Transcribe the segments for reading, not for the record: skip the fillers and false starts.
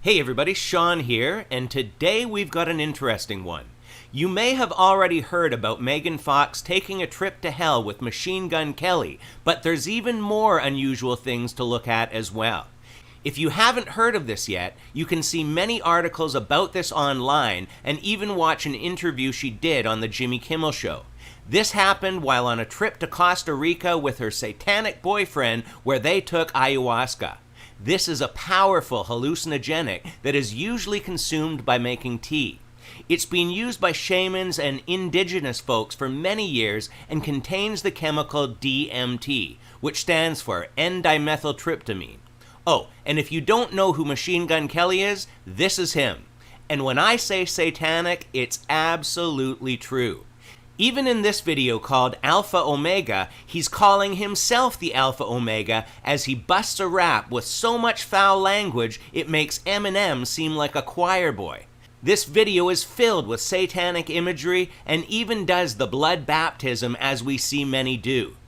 Hey everybody, Sean here, and today we've got an interesting one. You may have already heard about Megan Fox taking a trip to hell with Machine Gun Kelly, but there's even more unusual things to look at as well. If you haven't heard of this yet, you can see many articles about this online and even watch an interview she did on the Jimmy Kimmel Show. This happened while on a trip to Costa Rica with her satanic boyfriend where they took ayahuasca. This is a powerful hallucinogenic that is usually consumed by making tea. It's been used by shamans and indigenous folks for many years and contains the chemical DMT, which stands for N-dimethyltryptamine. Oh, and if you don't know who Machine Gun Kelly is, this is him. And when I say satanic, it's absolutely true. Even in this video called Alpha Omega, he's calling himself the Alpha Omega as he busts a rap with so much foul language it makes Eminem seem like a choir boy. This video is filled with satanic imagery and even does the blood baptism as we see many do.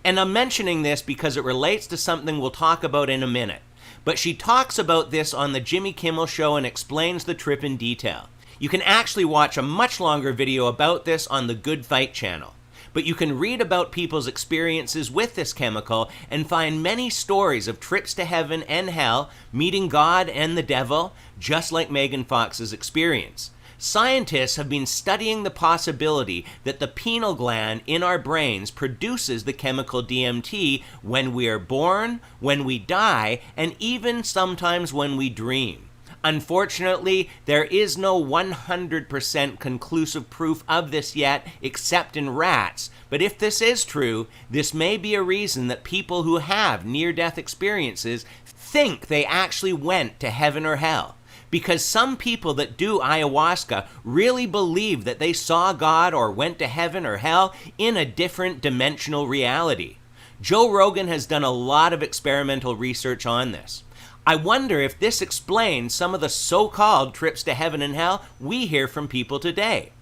And I'm mentioning this because it relates to something we'll talk about in a minute. But she talks about this on the Jimmy Kimmel Show and explains the trip in detail. You can actually watch a much longer video about this on the Good Fight channel. But you can read about people's experiences with this chemical and find many stories of trips to heaven and hell, meeting God and the devil, just like Megan Fox's experience. Scientists have been studying the possibility that the pineal gland in our brains produces the chemical DMT when we are born, when we die, and even sometimes when we dream. Unfortunately, there is no 100% conclusive proof of this yet, except in rats. But if this is true, this may be a reason that people who have near-death experiences think they actually went to heaven or hell. Because some people that do ayahuasca really believe that they saw God or went to heaven or hell in a different dimensional reality. Joe Rogan has done a lot of experimental research on this. I wonder if this explains some of the so-called trips to heaven and hell we hear from people today.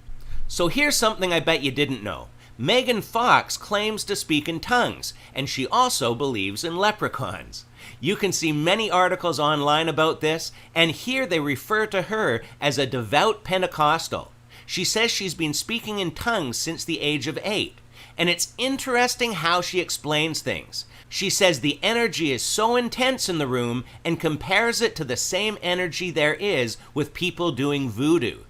So here's something I bet you didn't know. Megan Fox claims to speak in tongues, and she also believes in leprechauns. You can see many articles online about this, and here they refer to her as a devout Pentecostal. She says she's been speaking in tongues since the age of 8. And it's interesting how she explains things. She says the energy is so intense in the room and compares it to the same energy there is with people doing voodoo.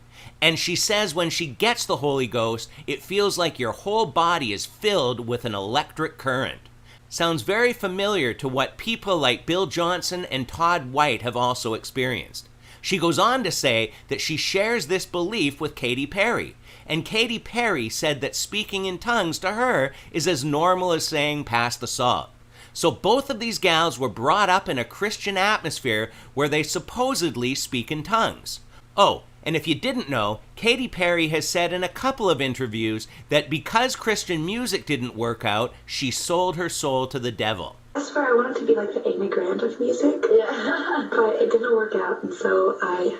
And she says when she gets the Holy Ghost, it feels like your whole body is filled with an electric current. Sounds very familiar to what people like Bill Johnson and Todd White have also experienced. She goes on to say that she shares this belief with Katy Perry. And Katy Perry said that speaking in tongues to her is as normal as saying pass the salt. So both of these gals were brought up in a Christian atmosphere where they supposedly speak in tongues. Oh, and if you didn't know, Katy Perry has said in a couple of interviews that because Christian music didn't work out, she sold her soul to the devil. I swear I wanted to be like the Amy Grant of music, but it didn't work out, and so I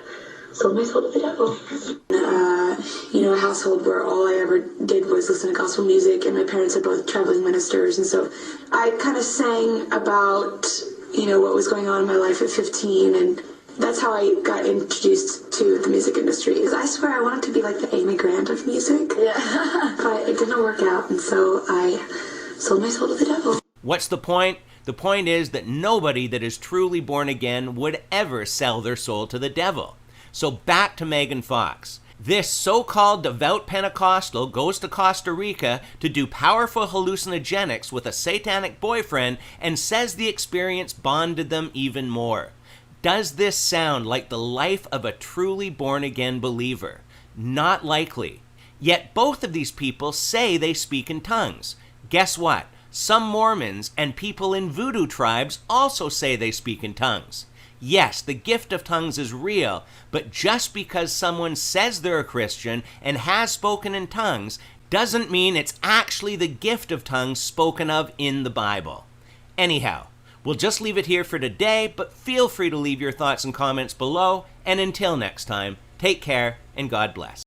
sold my soul to the devil. A household where all I ever did was listen to gospel music, and my parents are both traveling ministers, and so I kind of sang about, what was going on in my life at 15, and that's how I got introduced to the music industry. I swear I wanted to be like the Amy Grant of music, but it didn't work out, and so I sold my soul to the devil. What's the point? The point is that nobody that is truly born again would ever sell their soul to the devil. So back to Megan Fox. This so-called devout Pentecostal goes to Costa Rica to do powerful hallucinogenics with a satanic boyfriend and says the experience bonded them even more. Does this sound like the life of a truly born-again believer? Not likely. Yet both of these people say they speak in tongues. Guess what? Some Mormons and people in voodoo tribes also say they speak in tongues. Yes, the gift of tongues is real, but just because someone says they're a Christian and has spoken in tongues doesn't mean it's actually the gift of tongues spoken of in the Bible. Anyhow, we'll just leave it here for today, but feel free to leave your thoughts and comments below, and until next time, take care and God bless.